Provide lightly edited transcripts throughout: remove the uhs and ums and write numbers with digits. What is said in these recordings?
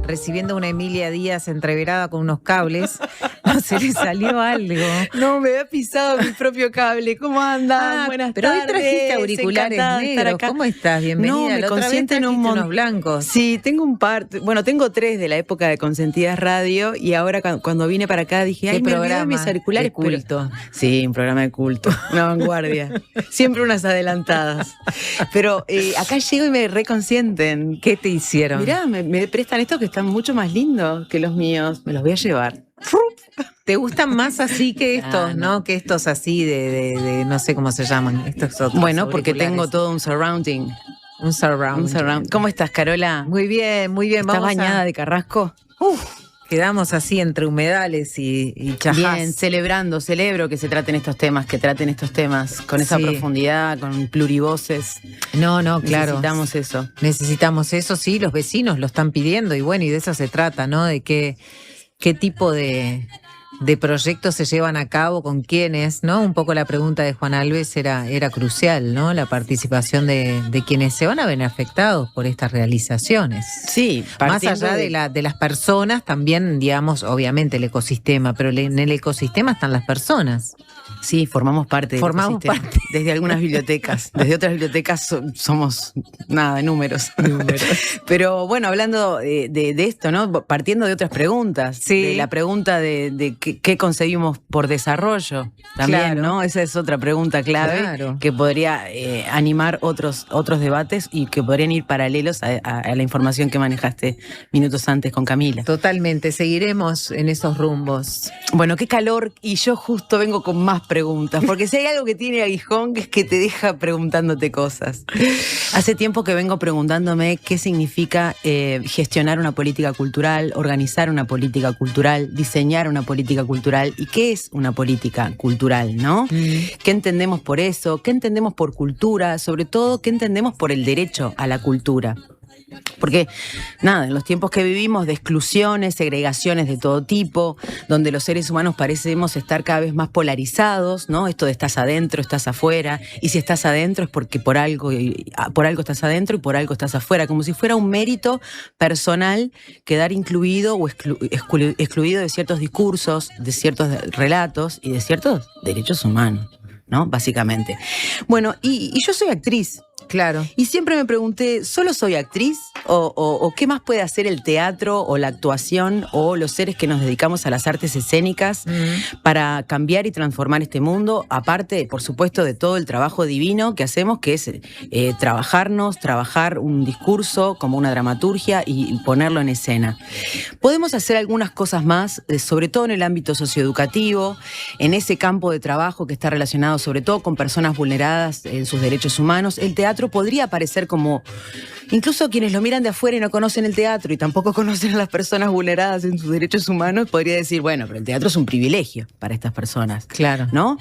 recibiendo una Emilia Díaz entreverada con unos cables. No, se le salió algo. No, me había pisado mi propio cable. ¿Cómo andan? Buenas pero tardes. Hoy trajiste auriculares negros. ¿Cómo estás? Bienvenida. No, me consienten unos blancos. Sí, tengo un par. Bueno, tengo 3 de la época de Consentidas Radio y ahora cuando vine para acá dije, ay, me olvidé mis auriculares. De culto. Sí, un programa de culto, una vanguardia. Siempre unas adelantadas. Pero acá llego y me reconsienten. ¿Qué te hicieron? Mirá, me prestan estos que están mucho más lindos que los míos. Me los voy a llevar. ¿Te gustan más así que estos, no? Que estos así de no sé cómo se llaman, estos otros. Bueno, porque tengo todo un surrounding. Un surround. ¿Cómo estás, Carola? Muy bien, muy bien. ¿Estás bañada de carrasco? Quedamos así entre humedales y chajás. Bien, celebro que se traten estos temas, con esa profundidad, con plurivoces. No, claro. Necesitamos eso. Sí, los vecinos lo están pidiendo y bueno, y de eso se trata, ¿no? De qué tipo de proyectos se llevan a cabo, con quiénes, ¿no? Un poco la pregunta de Juan Alves era crucial, ¿no? La participación de quienes se van a ver afectados por estas realizaciones. Sí, más allá de las personas, también, digamos, obviamente el ecosistema, pero en el ecosistema están las personas. Sí, formamos parte del ecosistema. Desde algunas bibliotecas. Desde otras bibliotecas somos, números. Pero bueno, hablando de esto, ¿no? Partiendo de otras preguntas. Sí. De la pregunta de qué concebimos por desarrollo. También, claro. ¿No? Esa es otra pregunta clave, claro, que podría animar otros debates y que podrían ir paralelos a la información que manejaste minutos antes con Camila. Totalmente. Seguiremos en esos rumbos. Bueno, qué calor. Y yo justo vengo con más preguntas, porque si hay algo que tiene Aguijón, que es que te deja preguntándote cosas. Hace tiempo que vengo preguntándome qué significa gestionar una política cultural, organizar una política cultural, diseñar una política cultural, y qué es una política cultural, ¿no? ¿Qué entendemos por eso? ¿Qué entendemos por cultura? Sobre todo, ¿qué entendemos por el derecho a la cultura? Porque, en los tiempos que vivimos de exclusiones, segregaciones de todo tipo, donde los seres humanos parecemos estar cada vez más polarizados, ¿no? Esto de estás adentro, estás afuera, y si estás adentro es porque por algo estás adentro y por algo estás afuera, como si fuera un mérito personal quedar incluido o excluido de ciertos discursos, de ciertos relatos y de ciertos derechos humanos, ¿no? Básicamente. Bueno, y yo soy actriz. Claro. Y siempre me pregunté, ¿solo soy actriz? ¿O qué más puede hacer el teatro o la actuación o los seres que nos dedicamos a las artes escénicas para cambiar y transformar este mundo? Aparte, por supuesto, de todo el trabajo divino que hacemos, que es trabajar un discurso como una dramaturgia y ponerlo en escena. Podemos hacer algunas cosas más, sobre todo en el ámbito socioeducativo, en ese campo de trabajo que está relacionado sobre todo con personas vulneradas en sus derechos humanos. El teatro podría parecer como, incluso quienes lo miran de afuera y no conocen el teatro y tampoco conocen a las personas vulneradas en sus derechos humanos, podría decir, bueno, pero el teatro es un privilegio para estas personas. Claro. ¿No?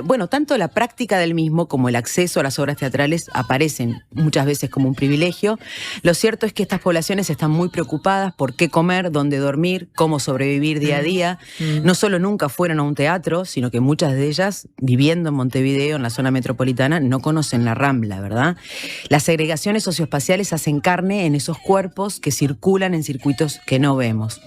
Bueno, tanto la práctica del mismo como el acceso a las obras teatrales aparecen muchas veces como un privilegio. Lo cierto es que estas poblaciones están muy preocupadas por qué comer, dónde dormir, cómo sobrevivir día a día. No solo nunca fueron a un teatro, sino que muchas de ellas, viviendo en Montevideo, en la zona metropolitana, no conocen la Rambla, ¿verdad? Las segregaciones socioespaciales hacen carne en esos cuerpos que circulan en circuitos que no vemos.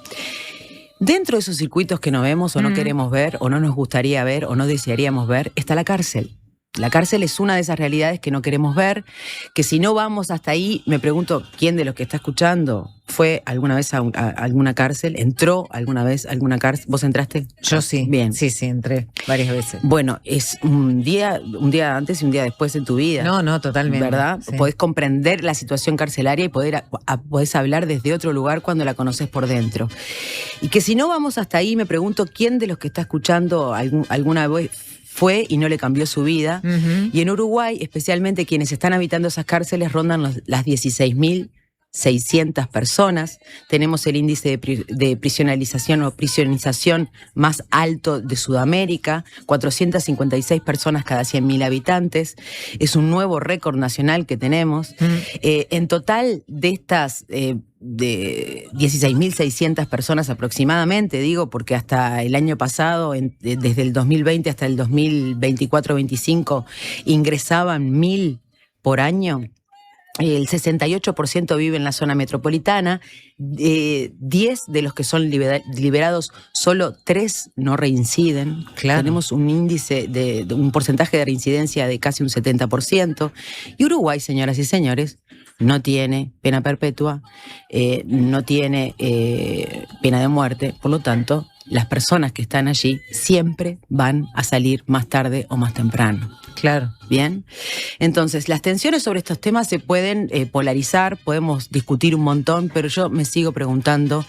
Dentro de esos circuitos que no vemos o no queremos ver o no nos gustaría ver o no desearíamos ver está la cárcel. La cárcel es una de esas realidades que no queremos ver, que si no vamos hasta ahí, me pregunto, ¿quién de los que está escuchando fue alguna vez a alguna cárcel? ¿Entró alguna vez a alguna cárcel? ¿Vos entraste? Yo sí. Bien. Sí, entré varias veces. Bueno, es un día antes y un día después en tu vida. No, totalmente. ¿Verdad? Sí. Podés comprender la situación carcelaria y podés hablar desde otro lugar cuando la conocés por dentro. Y que si no vamos hasta ahí, me pregunto, ¿quién de los que está escuchando alguna vez fue y no le cambió su vida? Y en Uruguay, especialmente quienes están habitando esas cárceles, rondan las 16.600 personas. Tenemos el índice de prisionización más alto de Sudamérica, 456 personas cada 100.000 habitantes. Es un nuevo récord nacional que tenemos. En total de estas de 16.600 personas aproximadamente, digo, porque hasta el año pasado, desde el 2020 hasta el 2024-25, ingresaban 1.000 por año. El 68% vive en la zona metropolitana. 10 de los que son liberados, solo 3 no reinciden. Claro. Tenemos un índice de un porcentaje de reincidencia de casi un 70%. Y Uruguay, señoras y señores, no tiene pena perpetua, no tiene pena de muerte. Por lo tanto, las personas que están allí siempre van a salir más tarde o más temprano. Claro. Bien, entonces las tensiones sobre estos temas se pueden polarizar, podemos discutir un montón, pero yo me sigo preguntando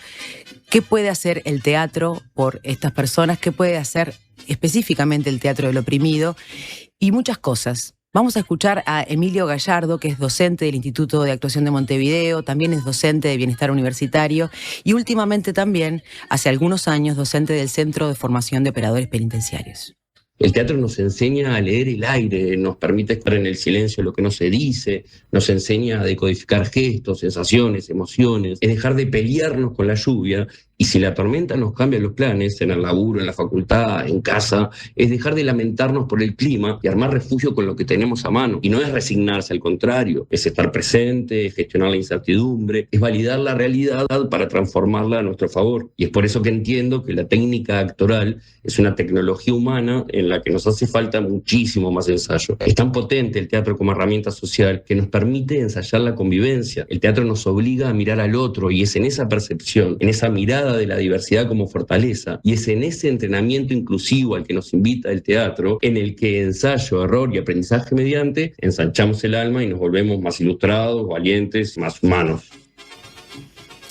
qué puede hacer el teatro por estas personas, qué puede hacer específicamente el teatro del oprimido y muchas cosas. Vamos a escuchar a Emilio Gallardo, que es docente del Instituto de Actuación de Montevideo, también es docente de Bienestar Universitario y últimamente también, hace algunos años, docente del Centro de Formación de Operadores Penitenciarios. El teatro nos enseña a leer el aire, nos permite estar en el silencio lo que no se dice, nos enseña a decodificar gestos, sensaciones, emociones, es dejar de pelearnos con la lluvia, y si la tormenta nos cambia los planes, en el laburo, en la facultad, en casa, es dejar de lamentarnos por el clima y armar refugio con lo que tenemos a mano. Y no es resignarse, al contrario, es estar presente, es gestionar la incertidumbre, es validar la realidad para transformarla a nuestro favor. Y es por eso que entiendo que la técnica actoral es una tecnología humana en la que nos hace falta muchísimo más ensayo. Es tan potente el teatro como herramienta social que nos permite ensayar la convivencia. El teatro nos obliga a mirar al otro y es en esa percepción, en esa mirada de la diversidad como fortaleza, y es en ese entrenamiento inclusivo al que nos invita el teatro, en el que ensayo, error y aprendizaje mediante ensanchamos el alma y nos volvemos más ilustrados, valientes, más humanos.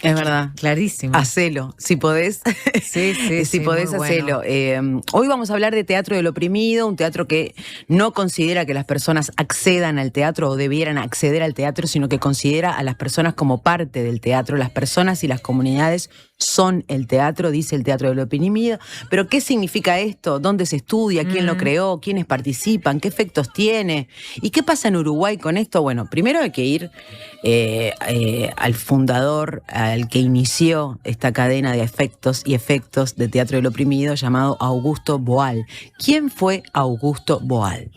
Es verdad. Clarísimo. Hacelo, si podés. Sí, sí, si podés, hacelo. Bueno. Hoy vamos a hablar de teatro del oprimido, un teatro que no considera que las personas accedan al teatro o debieran acceder al teatro, sino que considera a las personas como parte del teatro. Las personas y las comunidades son el teatro, dice el teatro del oprimido. Pero ¿qué significa esto? ¿Dónde se estudia? ¿Quién lo creó? ¿Quiénes participan? ¿Qué efectos tiene? ¿Y qué pasa en Uruguay con esto? Bueno, primero hay que ir al fundador, al que inició esta cadena de efectos de teatro del oprimido, llamado Augusto Boal. ¿Quién fue Augusto Boal?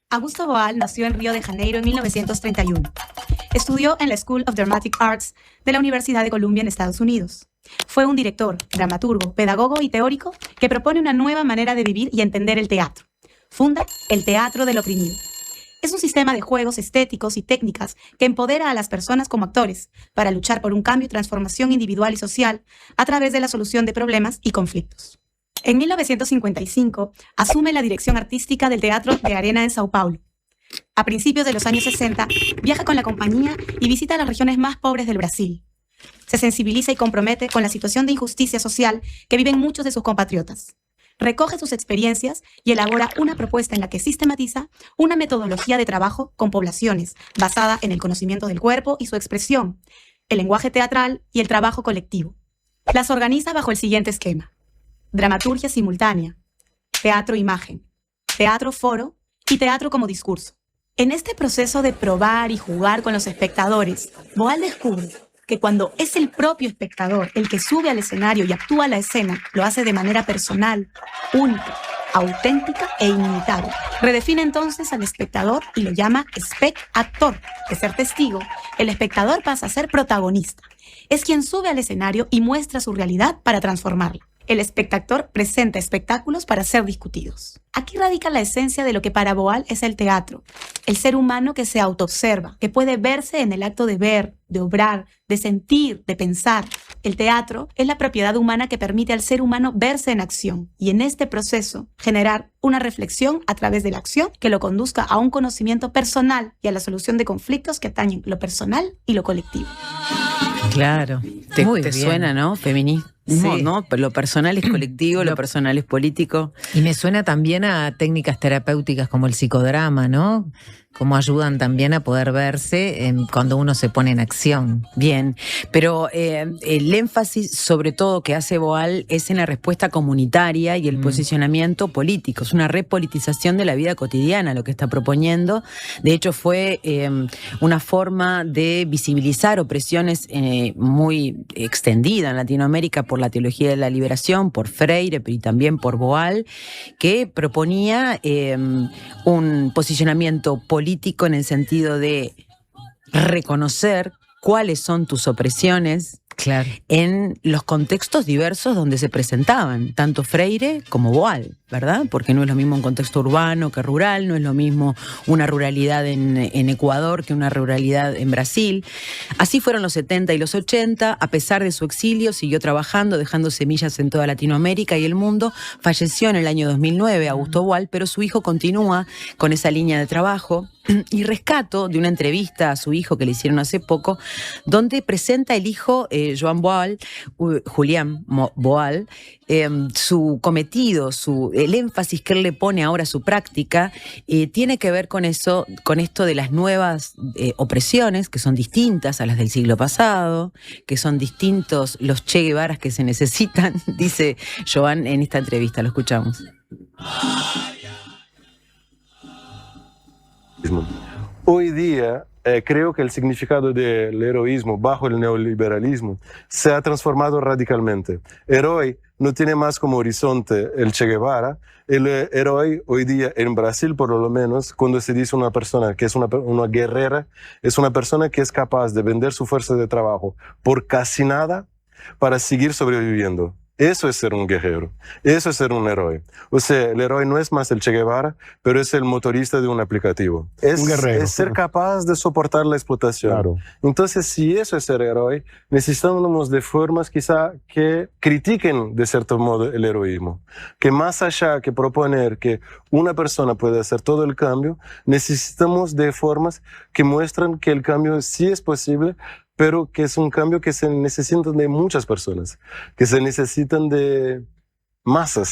Augusto Boal nació en Río de Janeiro en 1931. Estudió en la School of Dramatic Arts de la Universidad de Columbia en Estados Unidos. Fue un director, dramaturgo, pedagogo y teórico que propone una nueva manera de vivir y entender el teatro. Funda el Teatro del Oprimido. Es un sistema de juegos estéticos y técnicas que empodera a las personas como actores para luchar por un cambio y transformación individual y social a través de la solución de problemas y conflictos. En 1955 asume la dirección artística del Teatro de Arena en Sao Paulo. A principios de los años 60 viaja con la compañía y visita las regiones más pobres del Brasil. Se sensibiliza y compromete con la situación de injusticia social que viven muchos de sus compatriotas. Recoge sus experiencias y elabora una propuesta en la que sistematiza una metodología de trabajo con poblaciones basada en el conocimiento del cuerpo y su expresión, el lenguaje teatral y el trabajo colectivo. Las organiza bajo el siguiente esquema: dramaturgia simultánea, teatro-imagen, teatro-foro y teatro como discurso. En este proceso de probar y jugar con los espectadores, Boal descubre que cuando es el propio espectador el que sube al escenario y actúa la escena, lo hace de manera personal, única, auténtica e inimitable. Redefine entonces al espectador y lo llama spec-actor. De ser testigo, el espectador pasa a ser protagonista. Es quien sube al escenario y muestra su realidad para transformarla. El espectador presenta espectáculos para ser discutidos. Aquí radica la esencia de lo que para Boal es el teatro. El ser humano que se autoobserva, que puede verse en el acto de ver, de obrar, de sentir, de pensar. El teatro es la propiedad humana que permite al ser humano verse en acción y en este proceso generar una reflexión a través de la acción que lo conduzca a un conocimiento personal y a la solución de conflictos que atañen lo personal y lo colectivo. Claro. Muy bien. Suena, ¿no? Feminismo, Sí. ¿no? Lo personal es colectivo, lo personal es político. Y me suena también a técnicas terapéuticas como el psicodrama, ¿no? Cómo ayudan también a poder verse cuando uno se pone en acción. Bien, pero el énfasis sobre todo que hace Boal es en la respuesta comunitaria y el posicionamiento político. Es una repolitización de la vida cotidiana lo que está proponiendo. De hecho fue una forma de visibilizar opresiones muy extendida en Latinoamérica por la teología de la liberación, por Freire, pero también por Boal, que proponía un posicionamiento político en el sentido de reconocer cuáles son tus opresiones, Claro. en los contextos diversos donde se presentaban, tanto Freire como Boal, ¿verdad? Porque no es lo mismo un contexto urbano que rural, no es lo mismo una ruralidad en Ecuador que una ruralidad en Brasil. Así fueron los 70 y los 80, a pesar de su exilio, siguió trabajando, dejando semillas en toda Latinoamérica y el mundo. Falleció en el año 2009 Augusto Boal, pero su hijo continúa con esa línea de trabajo. Y rescato de una entrevista a su hijo que le hicieron hace poco, donde presenta el hijo, Joan Boal, Julián Boal, su cometido, el énfasis que él le pone ahora a su práctica, tiene que ver con eso, con esto de las nuevas opresiones, que son distintas a las del siglo pasado, que son distintos los Che Guevaras que se necesitan, dice Joan en esta entrevista. Lo escuchamos. Hoy día creo que el significado del heroísmo bajo el neoliberalismo se ha transformado radicalmente. Héroe no tiene más como horizonte el Che Guevara. El héroe hoy día en Brasil, por lo menos, cuando se dice una persona que es una guerrera, es una persona que es capaz de vender su fuerza de trabajo por casi nada para seguir sobreviviendo. Eso es ser un guerrero, eso es ser un héroe. O sea, el héroe no es más el Che Guevara, pero es el motorista de un aplicativo. Es, un guerrero. Es ser capaz de soportar la explotación. Claro. Entonces, si eso es ser héroe, necesitamos de formas quizá que critiquen de cierto modo el heroísmo. Que más allá que proponer que una persona puede hacer todo el cambio, necesitamos de formas que muestran que el cambio sí es posible, pero que es un cambio que se necesita de muchas personas, que se necesitan de masas.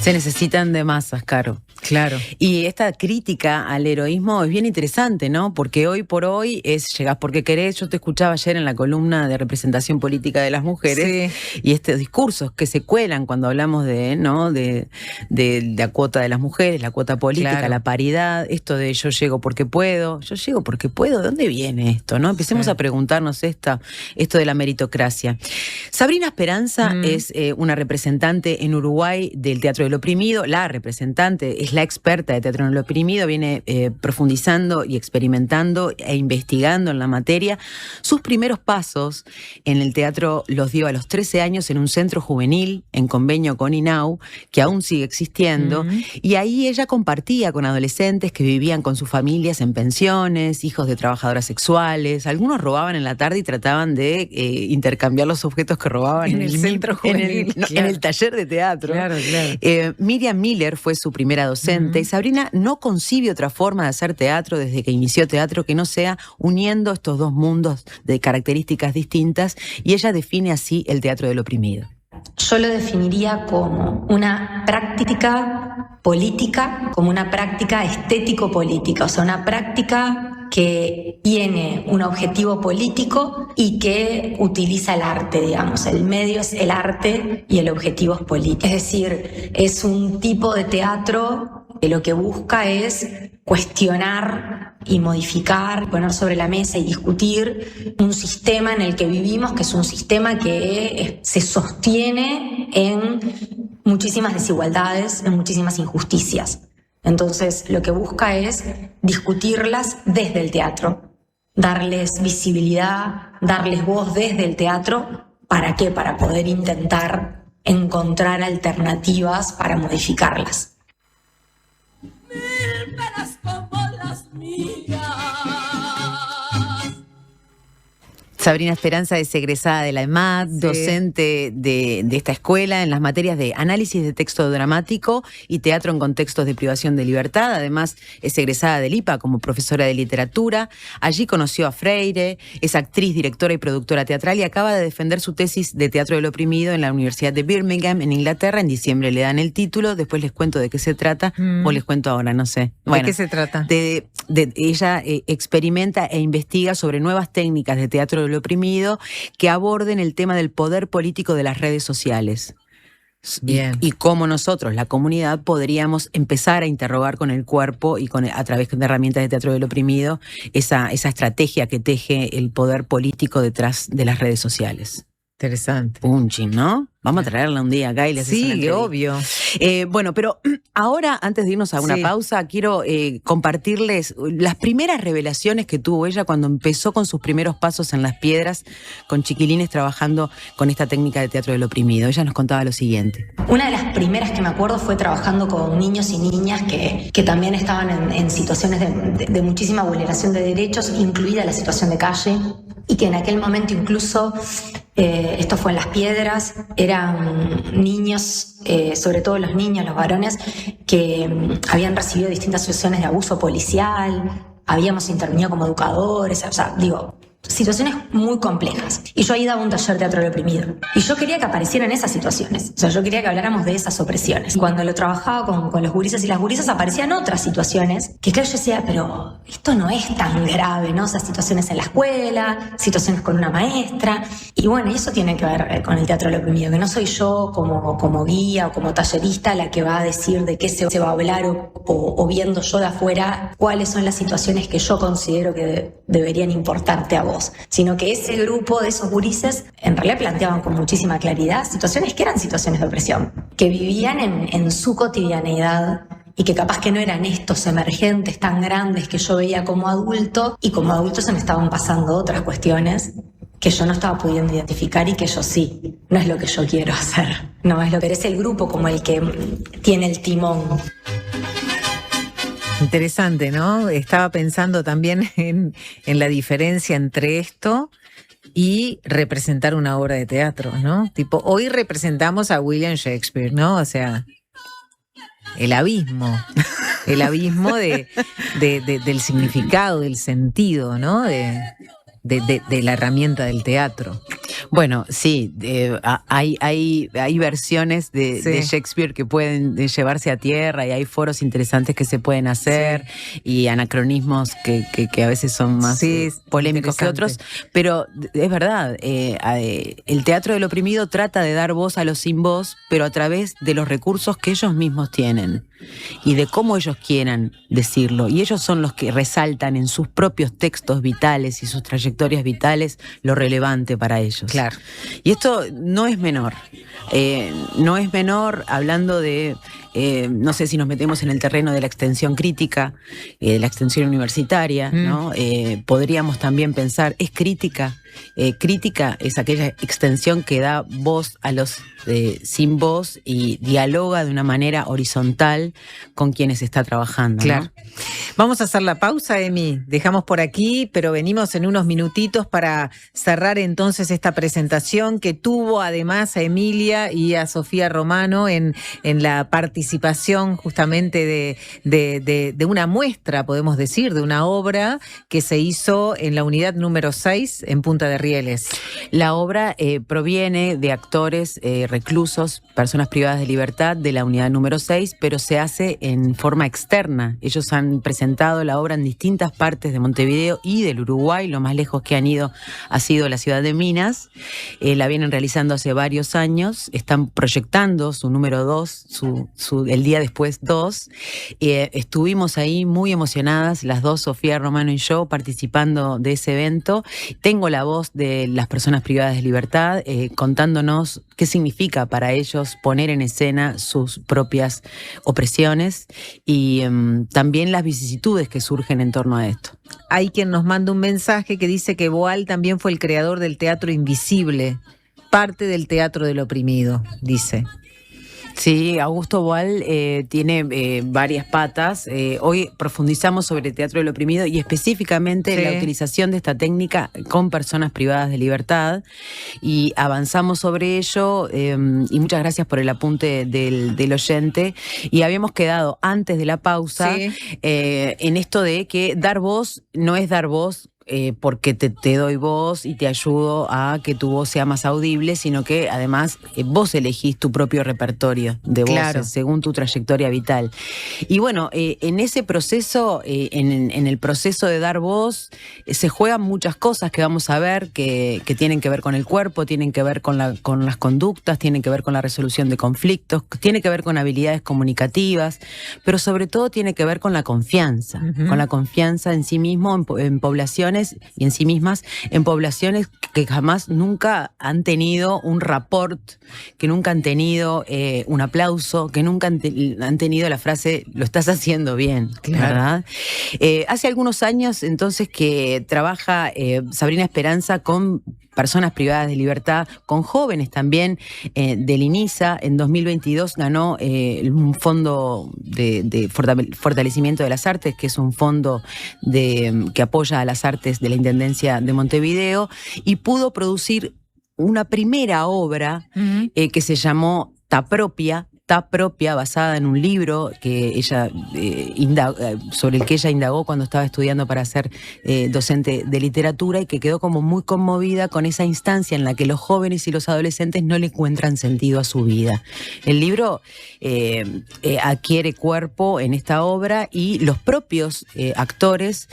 Se necesitan de masas, Caro. Claro. Y esta crítica al heroísmo es bien interesante, ¿no? Porque hoy por hoy es llegás porque querés. Yo te escuchaba ayer en la columna de representación política de las mujeres, Sí. y estos discursos que se cuelan cuando hablamos de, ¿no? de la cuota de las mujeres, la cuota política, Claro. la paridad, esto de yo llego porque puedo, ¿de dónde viene esto, no? Empecemos Sí. a preguntarnos esto de la meritocracia. Sabrina Esperanza es una representante en Uruguay del Teatro del Oprimido, la representante, es la experta de Teatro del Oprimido, viene profundizando y experimentando e investigando en la materia. Sus primeros pasos en el teatro los dio a los 13 años en un centro juvenil en convenio con INAU, que aún sigue existiendo, y ahí ella compartía con adolescentes que vivían con sus familias en pensiones, hijos de trabajadoras sexuales. Algunos robaban en la tarde y trataban de intercambiar los objetos que robaban En el centro juvenil, en claro. el taller de teatro. Claro, claro. Miriam Miller fue su primera docente, y Sabrina no concibe otra forma de hacer teatro desde que inició teatro que no sea uniendo estos dos mundos de características distintas, y ella define así el teatro del oprimido. Yo lo definiría como una práctica política, como una práctica estético-política, o sea, una práctica que tiene un objetivo político y que utiliza el arte, digamos. El medio es el arte y el objetivo es político. Es decir, es un tipo de teatro que lo que busca es cuestionar y modificar, poner sobre la mesa y discutir un sistema en el que vivimos, que es un sistema que se sostiene en muchísimas desigualdades, en muchísimas injusticias. Entonces, lo que busca es discutirlas desde el teatro, darles visibilidad, darles voz desde el teatro. ¿Para qué? Para poder intentar encontrar alternativas para modificarlas. Mil penas como las mías. Sabrina Esperanza es egresada de la EMAD, docente de esta escuela en las materias de análisis de texto dramático y teatro en contextos de privación de libertad. Además, es egresada del IPA como profesora de literatura. Allí conoció a Freire, es actriz, directora y productora teatral, y acaba de defender su tesis de Teatro del Oprimido en la Universidad de Birmingham, en Inglaterra. En diciembre le dan el título, después les cuento de qué se trata, o les cuento ahora, no sé. ¿De qué se trata? Ella experimenta e investiga sobre nuevas técnicas de teatro del oprimido que aborden el tema del poder político de las redes sociales. Bien. Y cómo nosotros, la comunidad, podríamos empezar a interrogar con el cuerpo y a través de herramientas de teatro del oprimido esa estrategia que teje el poder político detrás de las redes sociales. Interesante. Punchin, ¿no? Vamos a traerla un día acá y le haces una Sí, entrevista. obvio. Bueno, pero ahora, antes de irnos a una Sí. pausa, quiero compartirles las primeras revelaciones que tuvo ella cuando empezó con sus primeros pasos en Las Piedras, con chiquilines trabajando con esta técnica de teatro del oprimido. Ella nos contaba lo siguiente. Una de las primeras que me acuerdo fue trabajando con niños y niñas que también estaban en situaciones de muchísima vulneración de derechos, incluida la situación de calle, y que en aquel momento incluso, esto fue en Las Piedras, eran niños, sobre todo los niños, los varones, que habían recibido distintas situaciones de abuso policial, habíamos intervenido como educadores, o sea, digo, situaciones muy complejas. Y yo ahí daba un taller de teatro del oprimido. Y yo quería que aparecieran esas situaciones. O sea, yo quería que habláramos de esas opresiones. Cuando lo trabajaba con los gurises y las gurisas, aparecían otras situaciones que, claro, yo decía, pero esto no es tan grave, ¿no? O sea, situaciones en la escuela, situaciones con una maestra. Y bueno, y eso tiene que ver con el teatro del oprimido, que no soy yo como guía o como tallerista la que va a decir de qué se va a hablar o viendo yo de afuera cuáles son las situaciones que yo considero que deberían importarte a vos, sino que ese grupo de esos gurises en realidad planteaban con muchísima claridad situaciones que eran situaciones de opresión, que vivían en su cotidianeidad y que capaz que no eran estos emergentes tan grandes que yo veía como adulto, y como adulto se me estaban pasando otras cuestiones que yo no estaba pudiendo identificar y que yo sí, no es lo que yo quiero hacer, no es lo que es el grupo como el que tiene el timón. Interesante, ¿no? Estaba pensando también en la diferencia entre esto y representar una obra de teatro, ¿no? Tipo, hoy representamos a William Shakespeare, ¿no? O sea, el abismo del significado, del sentido, ¿no? De la herramienta del teatro. Bueno, sí, hay versiones de Shakespeare que pueden llevarse a tierra, y hay foros interesantes que se pueden hacer, y anacronismos que a veces son más polémicos que otros, pero es verdad, el teatro del oprimido trata de dar voz a los sin voz, pero a través de los recursos que ellos mismos tienen y de cómo ellos quieran decirlo, y ellos son los que resaltan en sus propios textos vitales y sus trayectorias vitales lo relevante para ellos. Claro. Y esto no es menor. No es menor hablando de, no sé si nos metemos en el terreno de la extensión crítica, de la extensión universitaria, ¿no? Podríamos también pensar, ¿es crítica? Crítica es aquella extensión que da voz a los sin voz y dialoga de una manera horizontal con quienes está trabajando, claro, ¿no? Vamos a hacer la pausa, Emi. Dejamos por aquí, pero venimos en unos minutitos para cerrar entonces esta presentación que tuvo además a Emilia y a Sofía Romano en la participación justamente de una muestra, podemos decir, de una obra que se hizo en la unidad número 6 en Punta de Rieles. La obra proviene de actores reclusos, personas privadas de libertad de la unidad número 6, pero se hace en forma externa. Ellos han presentado la obra en distintas partes de Montevideo y del Uruguay. Lo más lejos que han ido ha sido la ciudad de Minas. La vienen realizando hace varios años. Están proyectando su número 2, el día después 2. Estuvimos ahí muy emocionadas, las dos, Sofía Romano y yo, participando de ese evento. Tengo la voz de las personas privadas de libertad contándonos qué significa para ellos poner en escena sus propias opresiones y también las vicisitudes que surgen en torno a esto. Hay quien nos manda un mensaje que dice que Boal también fue el creador del teatro invisible, parte del teatro del oprimido, dice. Sí, Augusto Boal tiene varias patas. Hoy profundizamos sobre el teatro del oprimido y específicamente la utilización de esta técnica con personas privadas de libertad, y avanzamos sobre ello, y muchas gracias por el apunte del oyente. Y habíamos quedado antes de la pausa en esto de que dar voz no es dar voz porque te doy voz y te ayudo a que tu voz sea más audible, sino que además vos elegís tu propio repertorio de voces según tu trayectoria vital. Y bueno, en ese proceso, en el proceso de dar voz, se juegan muchas cosas que vamos a ver que tienen que ver con el cuerpo, tienen que ver con las conductas, tienen que ver con la resolución de conflictos, tiene que ver con habilidades comunicativas, pero sobre todo tiene que ver con la confianza, con la confianza en sí mismo, en poblaciones poblaciones y en sí mismas, en poblaciones que jamás nunca han tenido un rapport, que nunca han tenido un aplauso, que nunca han tenido la frase lo estás haciendo bien, ¿verdad? Hace algunos años entonces que trabaja Sabrina Esperanza con personas privadas de libertad, con jóvenes también del INISA. En 2022 ganó un fondo de fortalecimiento de las artes, que es un fondo que apoya a las artes de la Intendencia de Montevideo, y pudo producir una primera obra que se llamó Ta Propia, basada en un libro que ella sobre el que ella indagó cuando estaba estudiando para ser docente de literatura, y que quedó como muy conmovida con esa instancia en la que los jóvenes y los adolescentes no le encuentran sentido a su vida. El libro adquiere cuerpo en esta obra y los propios actores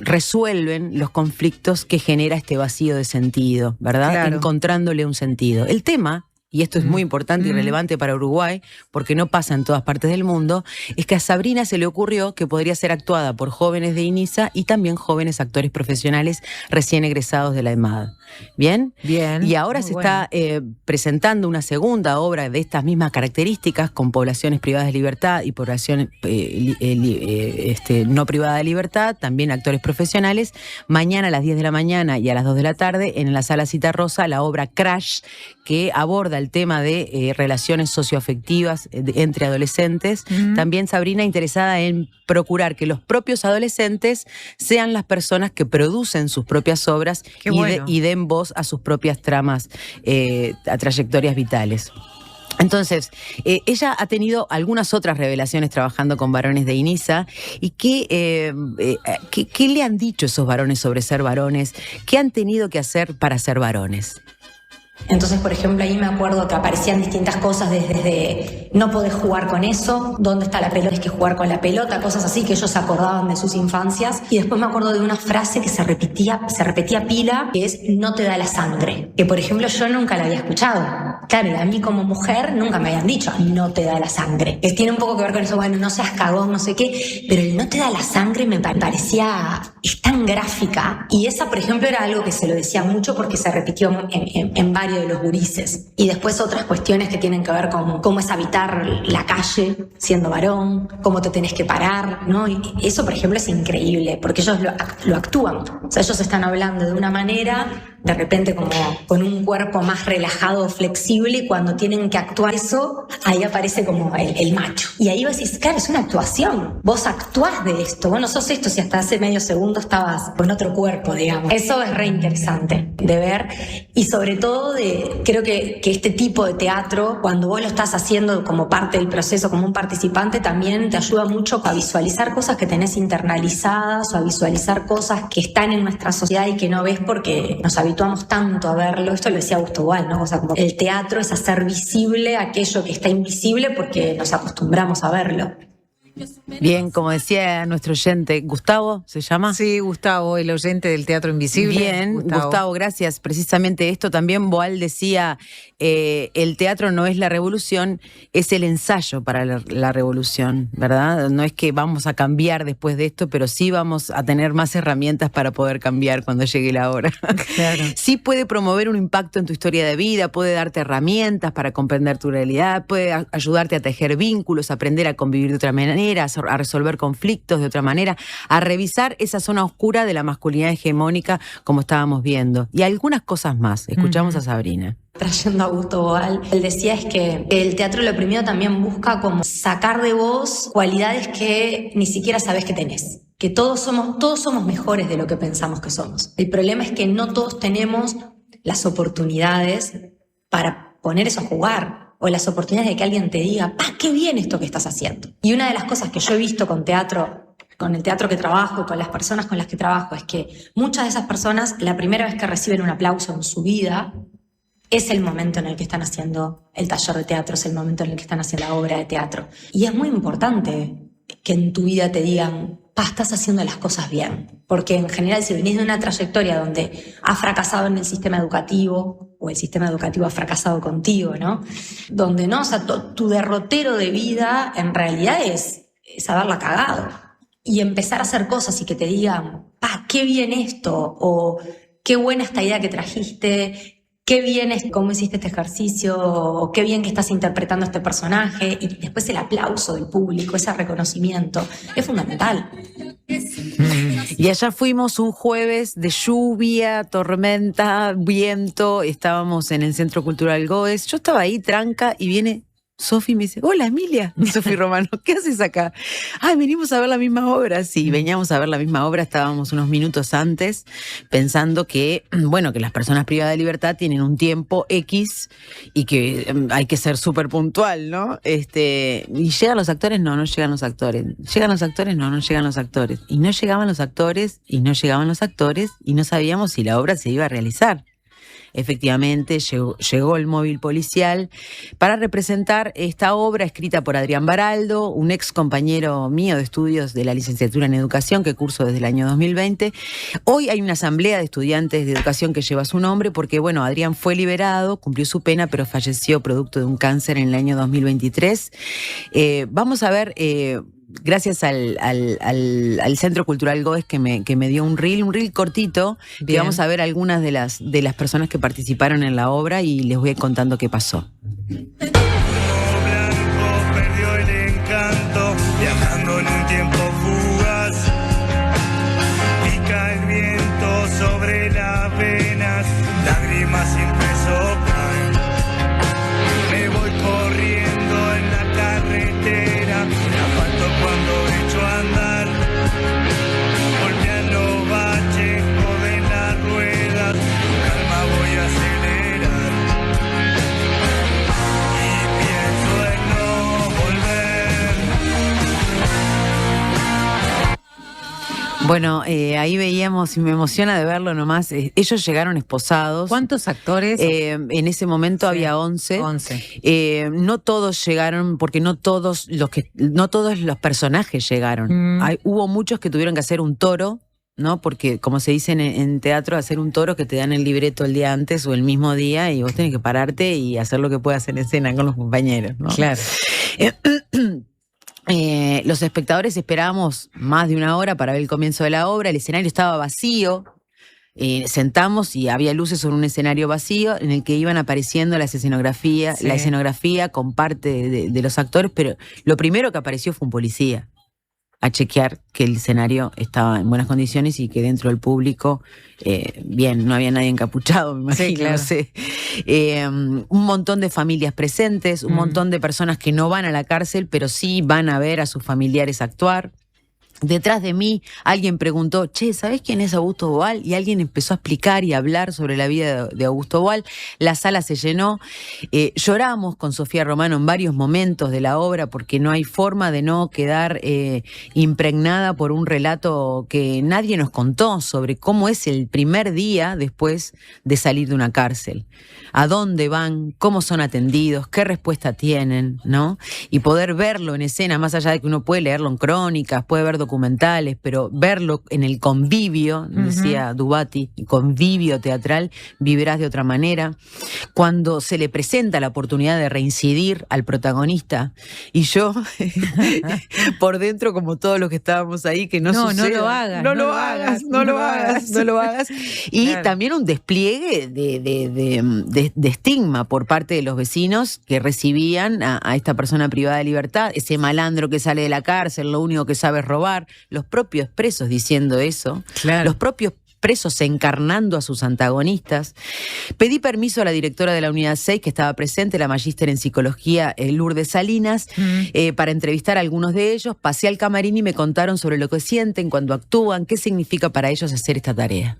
resuelven los conflictos que genera este vacío de sentido, ¿verdad? Claro. Encontrándole un sentido. El tema, y esto es muy importante y relevante para Uruguay, porque no pasa en todas partes del mundo, es que a Sabrina se le ocurrió que podría ser actuada por jóvenes de INISA y también jóvenes actores profesionales recién egresados de la EMAD. ¿Bien? Bien. Y ahora se está presentando una segunda obra de estas mismas características, con poblaciones privadas de libertad y población no privada de libertad, también actores profesionales, mañana a las 10 de la mañana y a las 2 de la tarde en la Sala Citarrosa, la obra Crash, que aborda el tema de relaciones socioafectivas entre adolescentes. También Sabrina interesada en procurar que los propios adolescentes sean las personas que producen sus propias obras y den voz a sus propias tramas, a trayectorias vitales. Entonces, ella ha tenido algunas otras revelaciones trabajando con varones de INISA. ¿Y qué le han dicho esos varones sobre ser varones? ¿Qué han tenido que hacer para ser varones? Entonces, por ejemplo, ahí me acuerdo que aparecían distintas cosas desde no podés jugar con eso, dónde está la pelota, es que jugar con la pelota, cosas así que ellos se acordaban de sus infancias. Y después me acuerdo de una frase que se repetía pila, que es no te da la sangre, que por ejemplo yo nunca la había escuchado. Claro, y a mí como mujer nunca me habían dicho no te da la sangre, que tiene un poco que ver con eso, bueno, no seas cagón, no sé qué, pero el no te da la sangre me parecía, es tan gráfica. Y esa, por ejemplo, era algo que se lo decía mucho porque se repitió en varios de los gurises. Y después otras cuestiones que tienen que ver con cómo es habitar la calle siendo varón, cómo te tenés que parar, ¿no? Y eso, por ejemplo, es increíble, porque ellos lo actúan. O sea, ellos están hablando de una manera, de repente como con un cuerpo más relajado o flexible, y cuando tienen que actuar eso, ahí aparece como el macho. Y ahí vos decís, claro, es una actuación. Vos actuás de esto, vos no sos esto si hasta hace medio segundo estabas con otro cuerpo, digamos. Eso es re interesante de ver, y sobre todo creo que este tipo de teatro, cuando vos lo estás haciendo como parte del proceso, como un participante, también te ayuda mucho a visualizar cosas que tenés internalizadas o a visualizar cosas que están en nuestra sociedad y que no ves porque nos habituamos tanto a verlo. Esto lo decía Augusto Boal, ¿no? O sea, como el teatro es hacer visible aquello que está invisible porque nos acostumbramos a verlo. Bien, como decía nuestro oyente, ¿Gustavo se llama? Sí, Gustavo, el oyente del Teatro Invisible. Bien, Gustavo, gracias. Precisamente esto también Boal decía, el teatro no es la revolución, es el ensayo para la revolución, ¿verdad? No es que vamos a cambiar después de esto, pero sí vamos a tener más herramientas para poder cambiar cuando llegue la hora. Claro. Sí puede promover un impacto en tu historia de vida, puede darte herramientas para comprender tu realidad, puede ayudarte a tejer vínculos, a aprender a convivir de otra manera, a resolver conflictos de otra manera, a revisar esa zona oscura de la masculinidad hegemónica como estábamos viendo. Y algunas cosas más. Escuchamos a Sabrina. Trayendo a Augusto Boal, él decía es que el teatro lo primero también busca como sacar de vos cualidades que ni siquiera sabés que tenés. Que todos somos mejores de lo que pensamos que somos. El problema es que no todos tenemos las oportunidades para poner eso a jugar, o las oportunidades de que alguien te diga, ¡pah, qué bien esto que estás haciendo! Y una de las cosas que yo he visto con teatro, con el teatro que trabajo, con las personas con las que trabajo, es que muchas de esas personas, la primera vez que reciben un aplauso en su vida, es el momento en el que están haciendo el taller de teatro, es el momento en el que están haciendo la obra de teatro. Y es muy importante que en tu vida te digan, estás haciendo las cosas bien. Porque en general, si venís de una trayectoria donde has fracasado en el sistema educativo, o el sistema educativo ha fracasado contigo, ¿no? Donde no, o sea, tu derrotero de vida en realidad es haberla cagado. y empezar a hacer cosas y que te digan, qué bien esto, o qué buena esta idea que trajiste, qué bien cómo hiciste este ejercicio, o qué bien que estás interpretando este personaje, y después el aplauso del público, ese reconocimiento, es fundamental. Y allá fuimos un jueves de lluvia, tormenta, viento, estábamos en el Centro Cultural Goes, yo estaba ahí tranca y viene Sofi y me dice, hola Emilia, Sofi Romano, ¿qué haces acá? Venimos a ver la misma obra. Sí, veníamos a ver la misma obra, estábamos unos minutos antes pensando que, que las personas privadas de libertad tienen un tiempo X y que hay que ser súper puntual, ¿no? ¿Y llegan los actores? No, no llegan los actores. ¿Llegan los actores? No, no llegan los actores. Y no llegaban los actores, y no llegaban los actores, y no sabíamos si la obra se iba a realizar. Efectivamente, llegó el móvil policial para representar esta obra escrita por Adrián Baraldo, un ex compañero mío de estudios de la licenciatura en educación que curso desde el año 2020. Hoy hay una asamblea de estudiantes de educación que lleva su nombre porque, Adrián fue liberado, cumplió su pena, pero falleció producto de un cáncer en el año 2023. Vamos a ver... Gracias al Centro Cultural Goes que me dio un reel cortito. Bien. Y vamos a ver algunas de las personas que participaron en la obra y les voy contando qué pasó. Blanco perdió el encanto, viajando en un tiempo fugaz. Pica el viento sobre las venas, lágrimas sin peso caen. Me voy corriendo en la carretera. Cuando echo a andar, golpean los baches, joden las ruedas, con calma voy a acelerar. Y pienso en no volver. Ahí veíamos, y me emociona de verlo nomás, ellos llegaron esposados. ¿Cuántos actores? En ese momento había 11. No todos llegaron, porque no todos los personajes llegaron. Hubo muchos que tuvieron que hacer un toro, ¿no? Porque, como se dice en teatro, hacer un toro que te dan el libreto el día antes o el mismo día y vos tenés que pararte y hacer lo que puedas en escena con los compañeros, ¿no? Claro. Los espectadores esperábamos más de una hora para ver el comienzo de la obra. El escenario estaba vacío. Sentamos y había luces sobre un escenario vacío en el que iban apareciendo la escenografía con parte de los actores, pero lo primero que apareció fue un policía a chequear que el escenario estaba en buenas condiciones y que dentro del público, no había nadie encapuchado, me imagino. Sí, claro. No sé. Un montón de familias presentes, un montón de personas que no van a la cárcel, pero sí van a ver a sus familiares actuar. Detrás de mí alguien preguntó, ¿sabés quién es Augusto Boal? Y alguien empezó a explicar y a hablar sobre la vida de Augusto Boal. La sala se llenó. Lloramos con Sofía Romano en varios momentos de la obra porque no hay forma de no quedar impregnada por un relato que nadie nos contó sobre cómo es el primer día después de salir de una cárcel. A dónde van, cómo son atendidos, qué respuesta tienen, ¿no? Y poder verlo en escena, más allá de que uno puede leerlo en crónicas, puede ver documentales, pero verlo en el convivio, decía Dubati, convivio teatral, vivirás de otra manera. Cuando se le presenta la oportunidad de reincidir al protagonista, y yo, por dentro, como todos los que estábamos ahí, que no suceda. No lo hagas. Y claro, también un despliegue de estigma por parte de los vecinos que recibían a esta persona privada de libertad, ese malandro que sale de la cárcel, lo único que sabe es robar, los propios presos diciendo eso, claro, los propios presos encarnando a sus antagonistas. Pedí permiso a la directora de la Unidad 6, que estaba presente, la magíster en psicología, Lourdes Salinas, para entrevistar a algunos de ellos. Pasé al camarín y me contaron sobre lo que sienten cuando actúan, qué significa para ellos hacer esta tarea.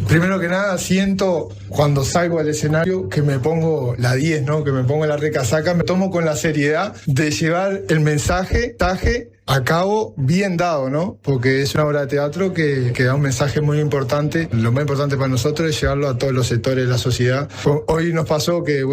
Primero que nada, siento cuando salgo al escenario que me pongo la 10, ¿no? Que me pongo la recasaca, me tomo con la seriedad de llevar el mensaje a cabo bien dado, ¿no? Porque es una obra de teatro que da un mensaje muy importante. Lo más importante para nosotros es llevarlo a todos los sectores de la sociedad. Hoy nos pasó que,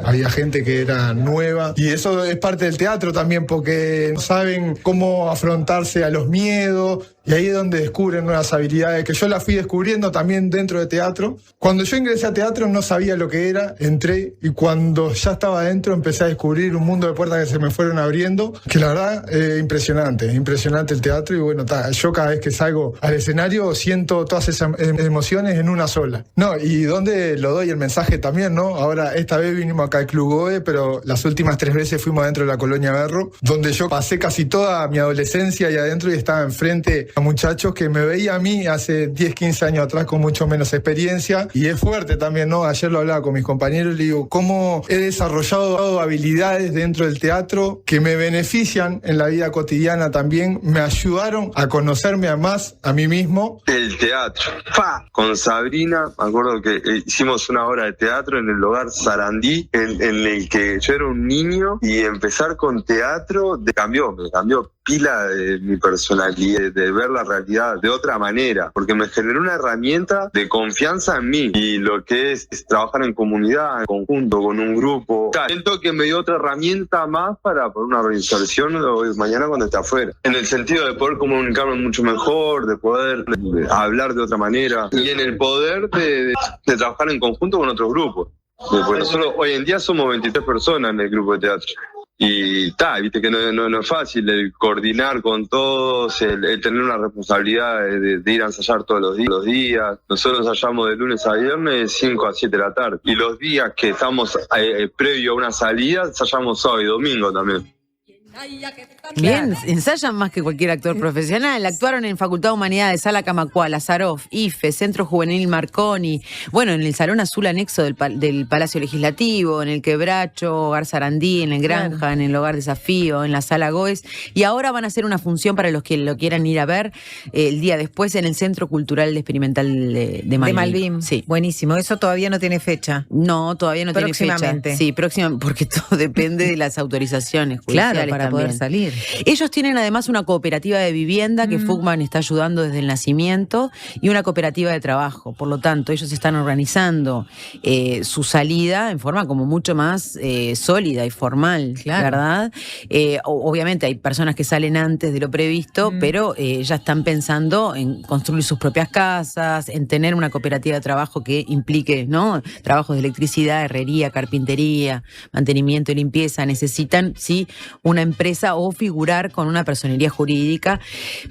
había gente que era nueva y eso es parte del teatro también porque no saben cómo afrontarse a los miedos y ahí es donde descubren nuevas habilidades que yo las fui descubriendo también dentro de teatro. Cuando yo ingresé a teatro no sabía lo que era, entré y cuando ya estaba adentro empecé a descubrir un mundo de puertas que se me fueron abriendo, que la verdad impresionante. impresionante el teatro y bueno, yo cada vez que salgo al escenario siento todas esas emociones en una sola. No, y donde lo doy el mensaje también, ¿no? Ahora, esta vez vinimos acá al Club Goe, pero las últimas 3 veces fuimos adentro de la Colonia Berro, donde yo pasé casi toda mi adolescencia ahí adentro y estaba enfrente a muchachos que me veía a mí hace 10, 15 años atrás con mucho menos experiencia y es fuerte también, ¿no? Ayer lo hablaba con mis compañeros y le digo, ¿cómo he desarrollado habilidades dentro del teatro que me benefician en la vida cotidiana también? Me ayudaron a conocerme más a mí mismo. El teatro. Con Sabrina, me acuerdo que hicimos una obra de teatro en el hogar Sarandí, en el que yo era un niño y empezar con teatro me cambió pila de mi personalidad, de ver la realidad de otra manera, porque me generó una herramienta de confianza en mí y lo que es trabajar en comunidad, en conjunto, con un grupo. Siento que me dio otra herramienta más para una reinserción mañana cuando esté afuera. En el sentido de poder comunicarme mucho mejor, de poder hablar de otra manera y en el poder de trabajar en conjunto con otros grupos. Porque nosotros hoy en día somos 23 personas en el grupo de teatro. Y viste que no es fácil el coordinar con todos, el tener una responsabilidad de ir a ensayar todos los días. Nosotros ensayamos de lunes a viernes, 5 a 7 de la tarde. Y los días que estamos previo a una salida, ensayamos sábado y domingo también. Bien, ensayan más que cualquier actor profesional. Actuaron en Facultad de Humanidades, Sala Camacuá, Lazaroff, IFE, Centro Juvenil Marconi, bueno, en el Salón Azul anexo del Palacio Legislativo, en el Quebracho, Hogar Sarandí, en el Granja, en el Hogar Desafío, en la Sala Goes, y ahora van a hacer una función para los que lo quieran ir a ver el día después en el Centro Cultural Experimental de Malvin. De Malvin, sí. Buenísimo. ¿Eso todavía no tiene fecha? No, todavía no tiene fecha. Sí, próximamente, porque todo depende de las autorizaciones judiciales. Claro, para poder salir. Ellos tienen además una cooperativa de vivienda que Fugman está ayudando desde el nacimiento y una cooperativa de trabajo. Por lo tanto, ellos están organizando su salida en forma como mucho más sólida y formal, ¿verdad? Obviamente hay personas que salen antes de lo previsto, pero ya están pensando en construir sus propias casas, en tener una cooperativa de trabajo que implique, ¿no?, trabajos de electricidad, herrería, carpintería, mantenimiento y limpieza. Necesitan, sí, una empresa o figurar con una personería jurídica,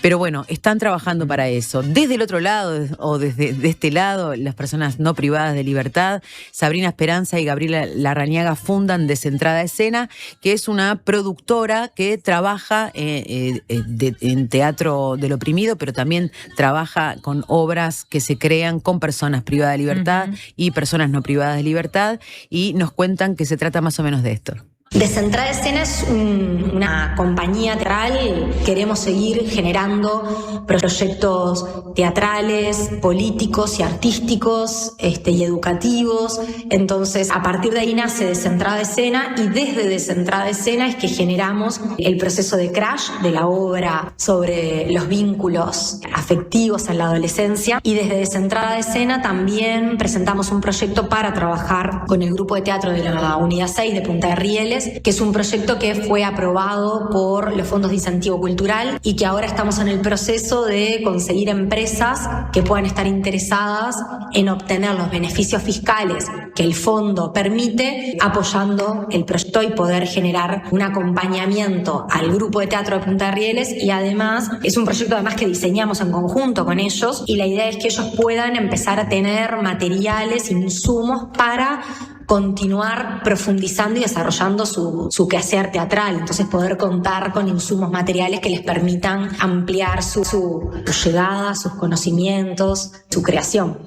pero bueno, están trabajando para eso. Desde el otro lado, o desde este lado, las personas no privadas de libertad, Sabrina Esperanza y Gabriela Larrañaga fundan Descentrada Escena, que es una productora que trabaja en teatro del oprimido, pero también trabaja con obras que se crean con personas privadas de libertad y personas no privadas de libertad, y nos cuentan que se trata más o menos de esto. Descentrada Escena es una compañía teatral. Queremos seguir generando proyectos teatrales, políticos y artísticos y educativos. Entonces, a partir de ahí nace Descentrada Escena, y desde Descentrada Escena es que generamos el proceso de Crash, de la obra sobre los vínculos afectivos en la adolescencia. Y desde Descentrada Escena también presentamos un proyecto para trabajar con el grupo de teatro de la Unidad 6 de Punta de Rieles, que es un proyecto que fue aprobado por los fondos de incentivo cultural y que ahora estamos en el proceso de conseguir empresas que puedan estar interesadas en obtener los beneficios fiscales que el fondo permite, apoyando el proyecto y poder generar un acompañamiento al grupo de teatro de Punta de Rieles. Y además es un proyecto además que diseñamos en conjunto con ellos, y la idea es que ellos puedan empezar a tener materiales, insumos para continuar profundizando y desarrollando su quehacer teatral. Entonces, poder contar con insumos materiales que les permitan ampliar su llegada, sus conocimientos, su creación.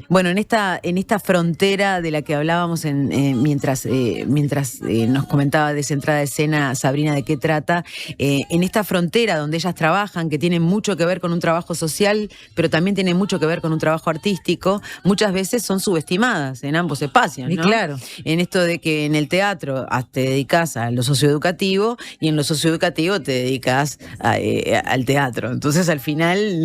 Bueno, en esta frontera de la que hablábamos mientras nos comentaba Descentrada Escena Sabrina de qué trata, en esta frontera donde ellas trabajan, que tiene mucho que ver con un trabajo social, pero también tiene mucho que ver con un trabajo artístico, muchas veces son subestimadas en ambos espacios, ¿no? Y claro. En esto de que en el teatro te dedicas a lo socioeducativo y en lo socioeducativo te dedicas al teatro. Entonces, al final,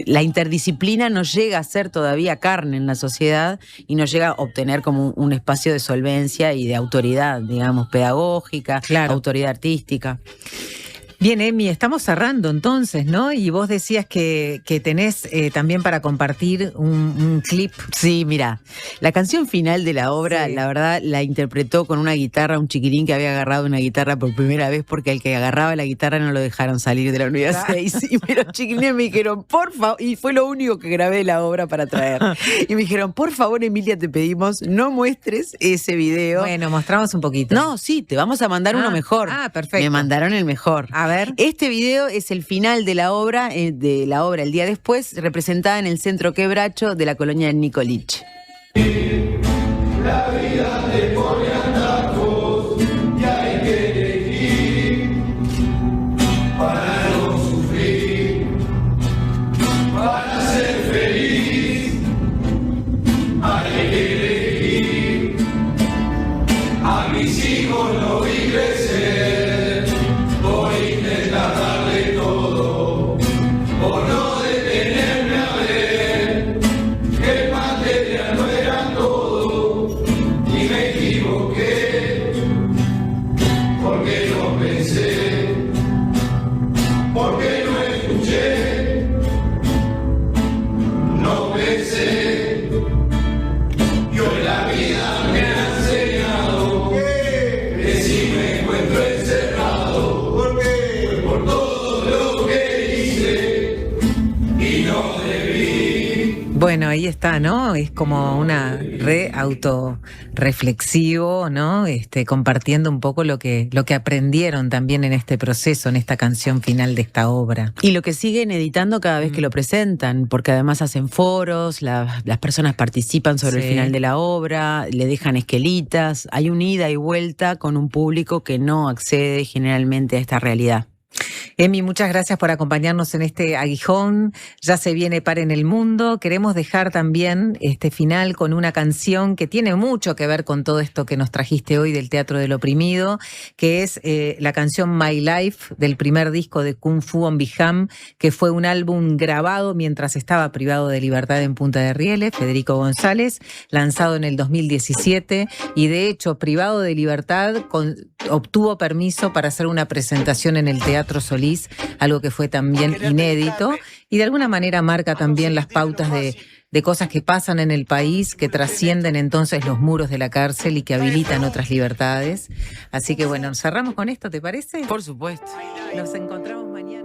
la interdisciplina no llega a ser todavía carne en la sociedad y no llega a obtener como un espacio de solvencia y de autoridad, digamos, pedagógica, autoridad artística. Bien, Emi, estamos cerrando entonces, ¿no? Y vos decías que tenés también para compartir un clip. Sí, mira, la canción final de la obra, Sí. la verdad, la interpretó con una guitarra, un chiquilín que había agarrado una guitarra por primera vez, porque al que agarraba la guitarra no lo dejaron salir de la unidad 6. Y los chiquilines me dijeron, por favor, y fue lo único que grabé de la obra para traer. Y me dijeron, por favor, Emilia, te pedimos, no muestres ese video. Bueno, mostramos un poquito. No, sí, te vamos a mandar uno mejor. Ah, perfecto. Me mandaron el mejor. A ver. Este video es el final de la obra el día después, representada en el Centro Quebracho de la colonia de Nicolich. La vida te pone atajos y hay que elegir para no sufrir, para ser feliz. Hay que elegir. A mis hijos no vi crecer, voy a intentar darle todo, por no detenerme a ver que el material no era todo. Y me equivoqué, porque no pensé, porque no escuché, no pensé. Y hoy la vida me ha enseñado que si me encuentro encerrado, porque por todo lo que hice y no debí. Bueno, ahí está, ¿no? Es como una autorreflexivo, ¿no? Compartiendo un poco lo que aprendieron también en este proceso, en esta canción final de esta obra. Y lo que siguen editando cada vez que lo presentan, porque además hacen foros, las personas participan sobre el final de la obra, le dejan esquelitas, hay un ida y vuelta con un público que no accede generalmente a esta realidad. Emi, muchas gracias por acompañarnos en este aguijón. Ya se viene Par en el Mundo. Queremos dejar también este final con una canción que tiene mucho que ver con todo esto que nos trajiste hoy del Teatro del Oprimido, que es la canción My Life del primer disco de Kung Fu on Biham, que fue un álbum grabado mientras estaba privado de libertad en Punta de Rieles, Federico González, lanzado en el 2017 y de hecho privado de libertad obtuvo permiso para hacer una presentación en el Teatro Solís, algo que fue también inédito y de alguna manera marca también las pautas de cosas que pasan en el país, que trascienden entonces los muros de la cárcel y que habilitan otras libertades. Así que bueno, cerramos con esto, ¿te parece? Por supuesto. Nos encontramos mañana.